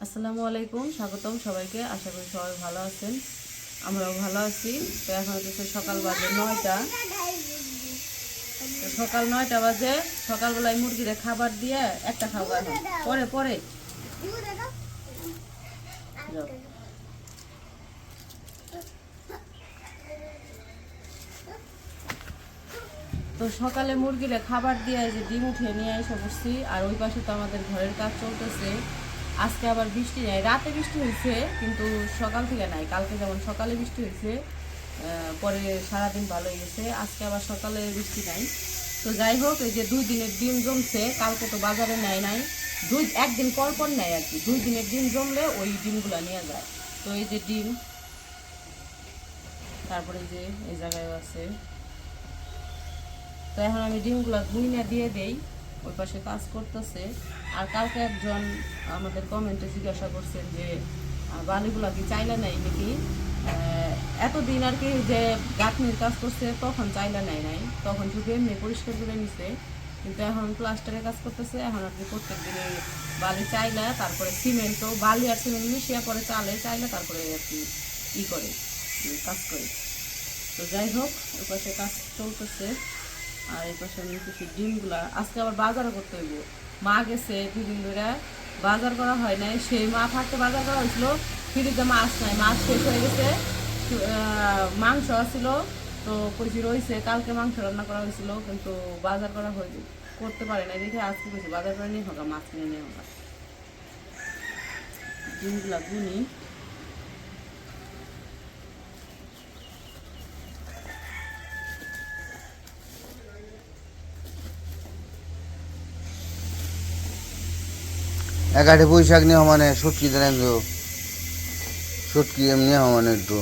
আসসালামু আলাইকুম, স্বাগতম সবাইকে। আশা করি সবাই ভালো আছেন, আমরাও ভালো আছি। তো এখন হচ্ছে সকাল বাজে 9টা। তো সকাল 9টা বাজে, সকালবেলায় মুরগিরে খাবার দিয়ে একটা খাবো এখন, পরে পরে যাও। তো সকালে মুরগিরে খাবার দিয়ে যে ডিম উঠিয়ে নিয়ে এসে বসছি। আর ওই পাশে তো আমাদের ঘরের কাজ চলতেছে। আজকে আবার বৃষ্টি নেই, রাতে বৃষ্টি হয়েছে কিন্তু সকাল থেকে নাই। কালকে যেমন সকালে বৃষ্টি হয়েছে, পরে সারাদিন ভালোই গেছে। আজকে আবার সকালে বৃষ্টি নাই। তো যাই হোক, এই যে 2 দিনের ডিম জমছে, কালকে তো বাজারে নেয় নাই, একদিন পর পর নেয় আর কি। 2 দিনের ডিম জমলে ওই ডিমগুলো নিয়ে যায়। তো এই যে ডিম, তারপরে যে এই জায়গায় আছে। তো এখন আমি ডিমগুলো গুইনা দিয়ে দেই, ওই পাশে কাজ করতেছে। আর কালকে একজন আমাদের কমেন্টে জিজ্ঞাসা করছেন যে বালিগুলা কি চাইলে নেই নাকি। এতদিন আর কি যে গাঁথনির কাজ করছে তখন চাইলে নেয় নাই, তখন শুধু এমনি পরিষ্কার করে নিছে। কিন্তু এখন প্লাস্টারের কাজ করতেছে, এখন আর কি প্রত্যেক দিনে বালি চাইলে, তারপরে সিমেন্টও, বালি আর সিমেন্ট মিশিয়ে পরে চাইলে তারপরে আর কি করে কাজ করে। তো যাই হোক, ওই পাশে কাজ চলতেছে। আর এই পাশে আমি কিছু ডিমগুলা আজকে আবার বাজারও করতে হইব। মা গেছে 2 দিন ধরে, বাজার করা হয় নাই। সেই মা থাকতে বাজার করা হয়েছিল, ফ্রিজে মাছ নাই, মাছ শেষ হয়ে গেছে। মাংস ছিল, তো কইছি রয়েছে, কালকে মাংস রান্না করা হয়েছিল, কিন্তু বাজার করা করতে পারে নাই দেখে আজকে কইছি বাজার করে নিয়ে হোক, মাছ কিনে নিয়ে হোক। ডিমগুলা গুনি। একাঠে বৈশাখ নিয়ে মানে সুটকি দেন, সুটকি এমনি মানে একটু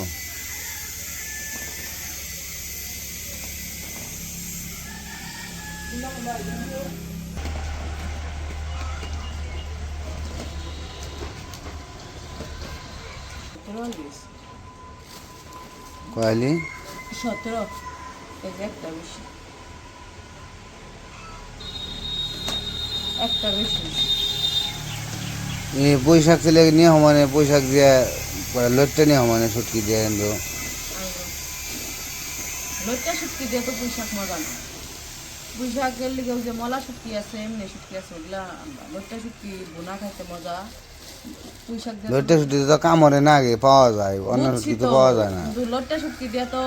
কয়ালি 17, এই যে একটা বেশি, একটা বেশি। এই বৈশাখ ছেলে নিয়ে মানে বৈশাখ দিয়ে লটটা নিয়ে মানে সুটকি দিয়ে কিন্তু লইট্টা শুটকি দিয়ে তো পুঁইশাক মজা না। পুঁইশাকের লিগে যে মলা শুটকি আছে, এমনি শুটকি আছে, ওগুলা লইট্টা শুটকি বোনা খাইতে মজা। পুঁইশাক দিয়ে লটটা সুটকি তো কামড়ে না আগে পাওয়া যায়, অন্য বুঝছি সুটকি তো তো, পাওয়া যায় না। কিন্তু লইট্টা শুটকি দিয়ে তো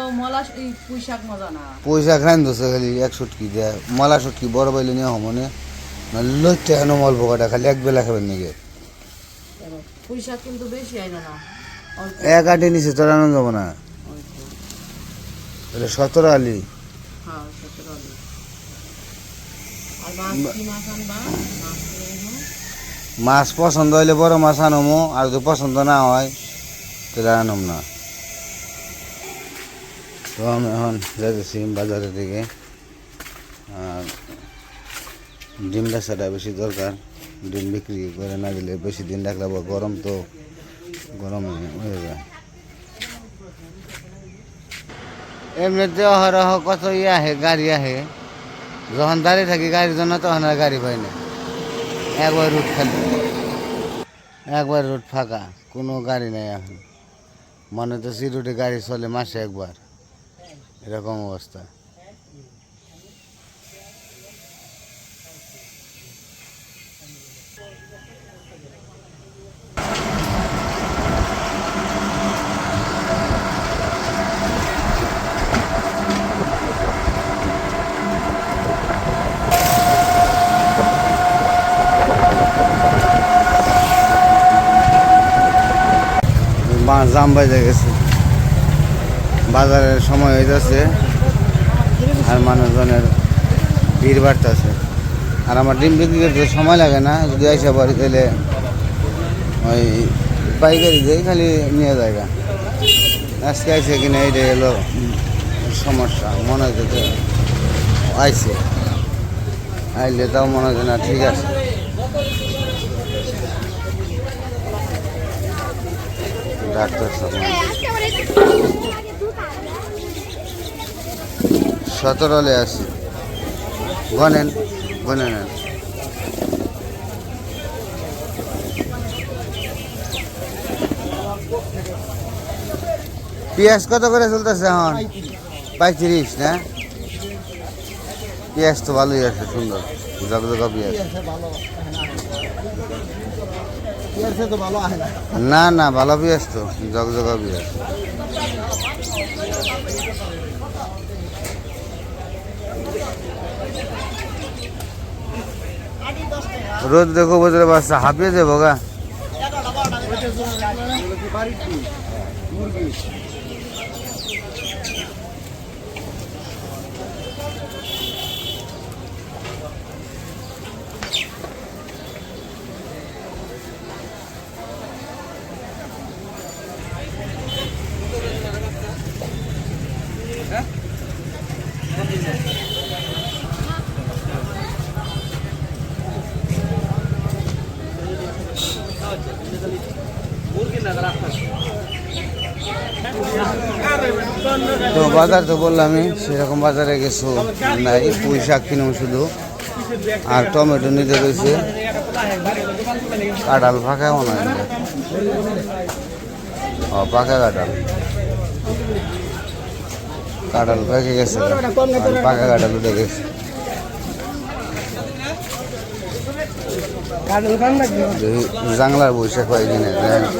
এই পুঁইশাক মজা না। পয়সা খান দোষে খালি এক সুটকি দেয়, মলা সুটকি বড় বাইলে নিয়ে মানে লটটা এখন অল্প কটা খালি এক বেলা খাবেন নাকি। পুঁইশাক কিন্তু বেশি আইনো না, অল্প। এক আটে নিচে তোর আনন্দ যাবো না, অল্প। 17 আলি। হ্যাঁ, 17 আলু। আর মাছ কি মাছ আনবা? মাছ কিনে আনো। মাছ পছন্দ হইলে বড় মাছ আনমো, আর যদি পছন্দ না হয় তাহলে আনম না। তো আমি এখন যাইতেছি বাজারের দিকে। আর ডিম বেচাটা বেশি দরকার, ডিম বিক্রি করে না দিলে বেশি দিন রাখলে আবার গরম তো, গরমে হয়ে যায়। এমনিতে অহরহ কত আহে, গাড়ি আহে, যখন দাঁড়িয়ে থাকি গাড়ির জন্য তখন আর গাড়ি পাই না। একবার রুট খালি, একবার রুট ফাঁকা, কোনো গাড়ি নেই এখন। মনে তো সি রুটে গাড়ি চলে মাসে একবার, এরকম অবস্থা। জাম বাজে গেছে, বাজারের সময় হয়ে যাচ্ছে, আর মানুষজনের ভিড় বাড়তেছে। আর আমার ডিম বিক্রি করতে সময় লাগে না, যদি আইসা বাড়ি তাহলে ওই পাইকারি দিয়ে খালি নিয়ে যায়। আজকে আইসে কিনা এইটাই হলো সমস্যা। মনে হচ্ছে যে আইসে, আইলে তাও মনে হচ্ছে না ঠিক আছে। ডাক্তার 17 আলে আছে, গনেন গনে নেন। পেঁয়াজ কত করে চলতেছে এখন? 35 না? পেঁয়াজ তো ভালোই আছে, সুন্দর জগজগা পেঁয়াজ। না না, ভালো পেঁয়াজ তো, জগজগা পেঁয়াজ। রোদ দেখো বছরে বাচ্চা হাঁপিয়ে যাবো গা। তো বাজার তো বললামই, সেরকম বাজারে কিছু নাই, পুঁই শাক কিনুম শুধু, আর টমেটো নিতে গেছে। কাঁঠাল ফাঁকা মনে হয়, ও পাকা কাঁঠাল, কাঁঠাল পেকে গেছে, আর পাকা কাঁঠাল উঠে গেছে। জাংলার বৈশাখ কয়েকদিনে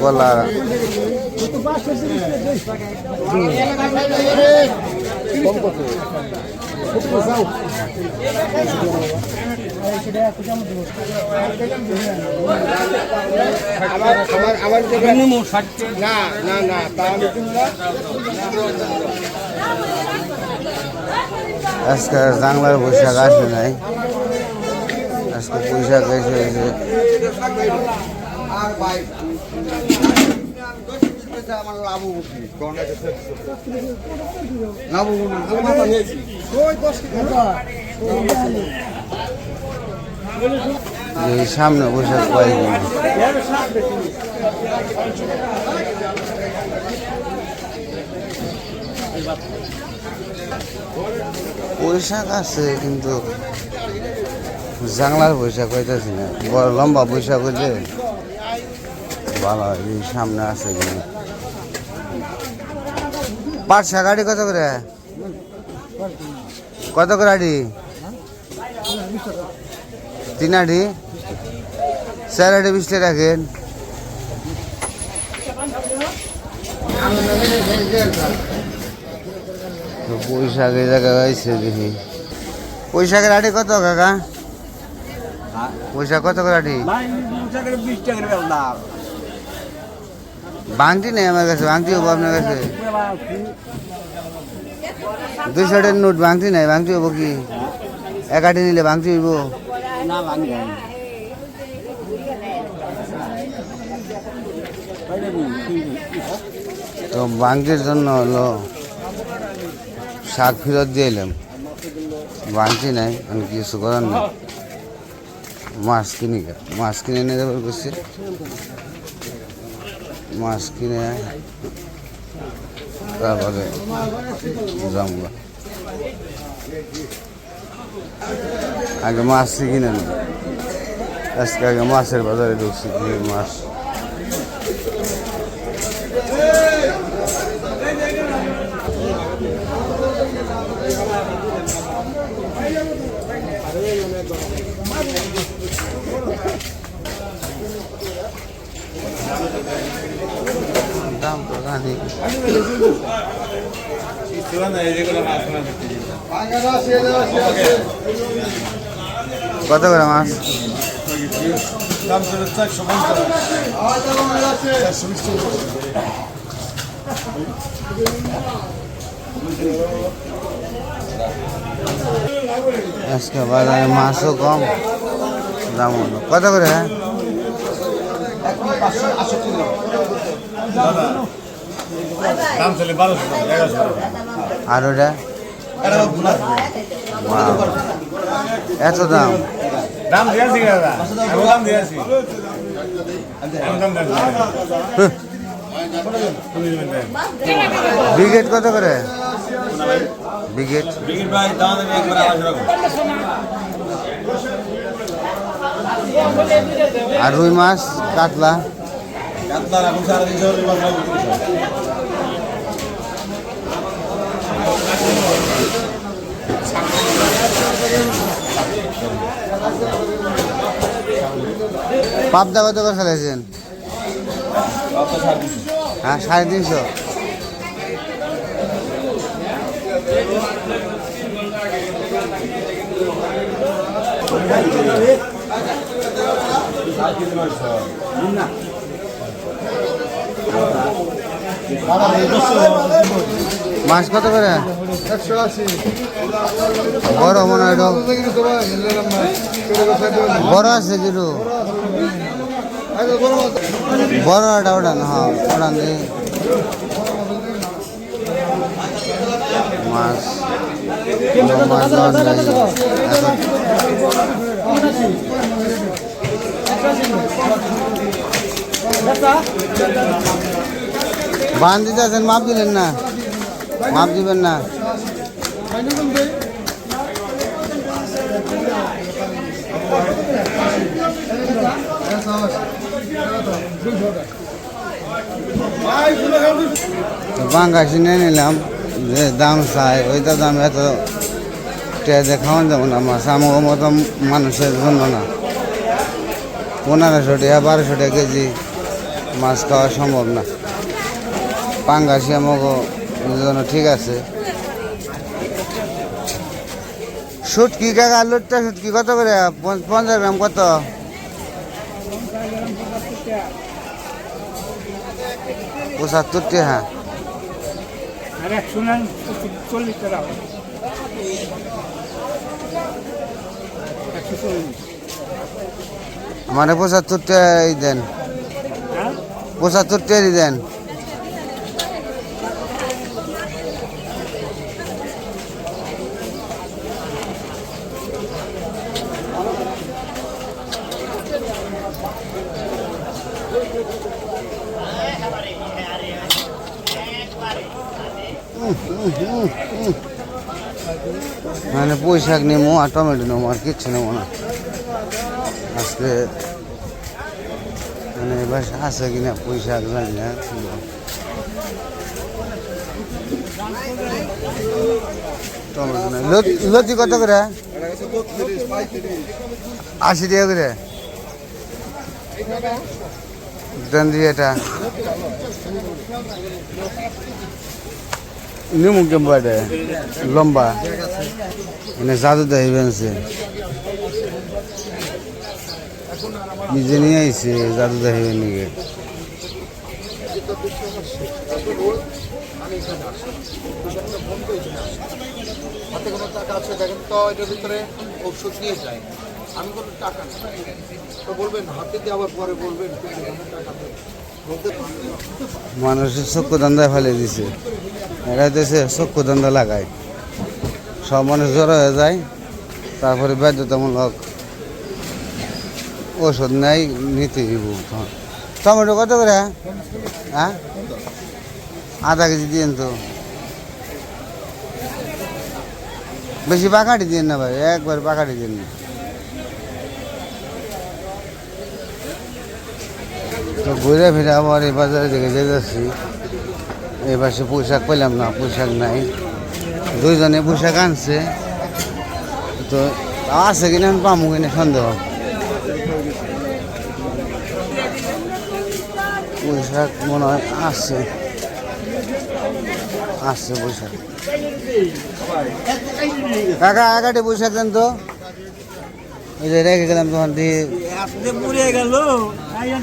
কলা আজকে জাংলার বৈশাখ আসে নাই, আজকে বৈশাখ এসে সামনে বৈশাখ কয়েকদিন। বৈশাখ আছে কিন্তু জাংলার বৈশাখ হইতেছি না, বড় লম্বা বৈশাখ হইলে ভালো হয়। এই সামনে আছে কিন্তু পাট শাক আড়ি কত করে? কত করে আড়ি? 3 আড়ি, 4 আড়ি 20 টাকা রাখেন। বৈশাখ এই জায়গায় হয়েছে দেখি। বৈশাখের আড়ি কত কাকা? বৈশাখ কত করে আড়ি? বাংতি নেই আমার কাছে, বাংতি হবো আপনার কাছে? 200 টাকার নোট বাংতি নাই, বাংতি হবো কি? 1 আড়ি নিলে বাংতি হইব? তো বাংতির জন্য হলো শাক ফেরত দিয়ে এলাম, বাংতি নাই, আমি কিছু করার নেই। মাছ কিনে এনে দেবার করছি, মাছ কিনে তারপরে যাবো। আগে মাছ কিনে নেব, আজকে আগে মাছের বাজারে ঢুকছি, মাছ দাম তো জানি। কত করে মাছ? আজকে বাজারে মাছও কম, দাম কত করে? আর ওটা এত দাম? ব্রিগেড কত করে? ব্রিগেড আর রুই মাছ কাতলা কাতলার এখন 350 টাকা পাবদা কত করে ফেলেছেন? হ্যাঁ 350। মাছ কত করে? 180। বড় মনে হয় বড় আছে যেটু বড়টা ওটা না, হ্যাঁ ওটা নেই মাছ। মাছ বান দিতে আছেন, মাপ দিলেন না? মাপ দিবেন না? বাঙ্গা কিনে নিলাম, যে দাম চাই ওইটা দাম এত টেজে খাওয়ান যাবো না। মাছ আমার মতো মানুষের জন্য না। 1500 টাকা 1200 টাকা কেজি মাছ খাওয়া সম্ভব না। পাঙ্গাসি আমাকে জন্য ঠিক আছে। শুটকি কাকা, লুটটা শুটকি কত করে? 50 গ্রাম কত? 75 টাকা। আর 140 টাকা। 140। মানে 75 টাকাই দেন, 75 টাকাই দেন। মানে পুঁই শাক নেবো আর টমেটো নেবো, আর কিচ্ছু নেবো না আজকে। মানে এবার আছে কিনা পুঁই শাক জানি না। টমেটো নাই। লতি কত করে? 80 টাকা করে দেন দিয়ে। এটা নিমু কেমন এটা লম্বা, মানে জাদু দেয় বেনছে নিজে নিয়ে আইছে জাদু দেখাইবেন নাকি? হাতে কোনো টাকা আছে দেখেন তো, এটার ভিতরে ঔষধ দিয়ে যায়। আমি কোনো টাকা না তো বলবেন হাতে দিয়ে, আবার পরে বলবেন টাকা বলতে মানুষের চক্ষু ধান্দায় ফেলে দিছে। এরা দেশে চক্ষু ধান্দা লাগায়, সব মানুষ জড়ো হয়ে যায়। তারপরে বাধ্যতামূলক ওষুধ নেই, নিতে হইব। টমেটো কত করে? হ্যাঁ আধা কেজি দিন তো, বেশি পাকাটি দিন না ভাই, একবার পাকাটি দিন না। তো ঘুরে ফিরে আবার এই বাজারে দিকে যেতেছি। এই পাশে পোশাক পেলাম না, পোশাক নাই। দুইজনে পোশাক আনছে, তো আছে কিনা পামু কিনা সন্দেহ। পোশাক মনে হয় আছে, আসছে পোশাক। কাকা একাটি পোশাক দেন তো, ওই যে রেখে গেলাম তখন দিয়ে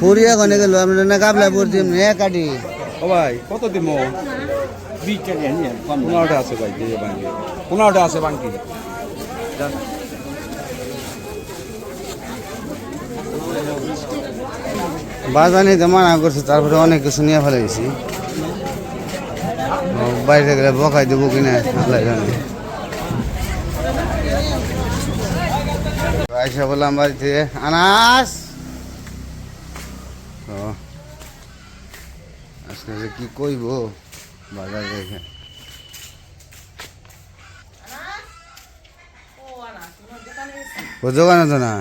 পুরিয়া গনে গেল। আমরা না গাবলা পড়ছি একাটি। ও ভাই কত দিব? 20 টাকা নিয়ে 15টা আছে ভাই, দিয়ে বাঙ্কি 15টা আছে বাঙ্কি। বাজার নিতে মানা করছে, তারপরে অনেক কিছু নিয়ে ফেলে গেছি। বাইরে গেলে বকাই দেবো কিনা আল্লাহ জানে। আইসা বললাম বাড়িতে আনাস। আজকে যে কি কইব বাজার দেখে। ও দোকানে তো না,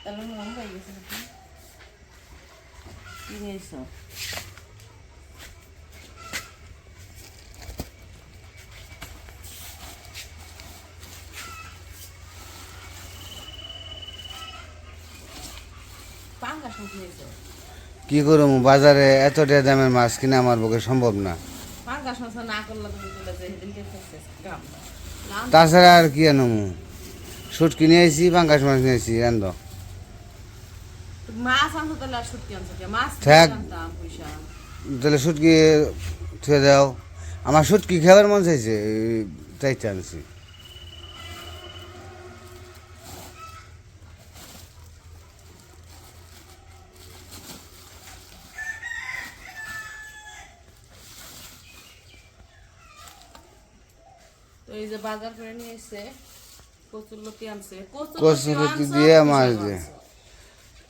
তাহলে মন হয়ে গেছে নাকি? কিনে নিয়ে এসো। পাঙ্গাস মাছ নিয়ে এসো। কি করবো বাজারে এত টাকা দামের মাছ কিনে আমার পক্ষে সম্ভব না। পাঙ্গাস মাছ না করলে তুমি তুলে যে সেদিনকে ফেসেস গাম নাম তাছাড়া আর কি আনবো, শুটকি নিয়ে আসি, পাঙ্গাস মাছ নিয়ে আসি, আনলো মাছ আনছো তাহলে আর সত্যি আনছো কে? মাছ থাক। আনতাম পয়সা। তাহলে শুটকি থুয়ে দাও, আমার শুটকি খাবার মন চাইছে, তাই আনছি। তো এই যে বাজার করে নিয়ে এসে কচুরলতি আনছে। কচুরলতি দিয়ে মাছ দিয়ে।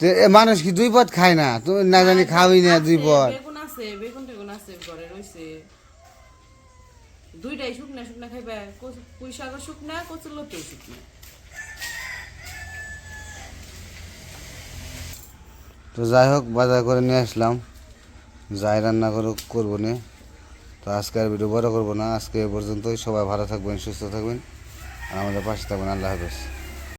তো এ মানুষ কি দুই পদ খায় না? তুমি না জানি খাওয়াই না দুই পদ। বেগুন আছে, বেগুন আছে ঘরে রইছে। দুইটাই শুকনা শুকনা খাইবে। পুঁই শাকও শুকনা, কচুরলতিও শুকনা। তো যাই হোক বাজার করে নিয়ে আসলাম, যাই রান্না করবো না। তো আজকে আর ভিডিও বড় করবো না, আজকে এ পর্যন্তই। সবাই ভালো থাকবেন, সুস্থ থাকবেন, আর আমাদের পাশে থাকবেন। আল্লাহ হাফেজ।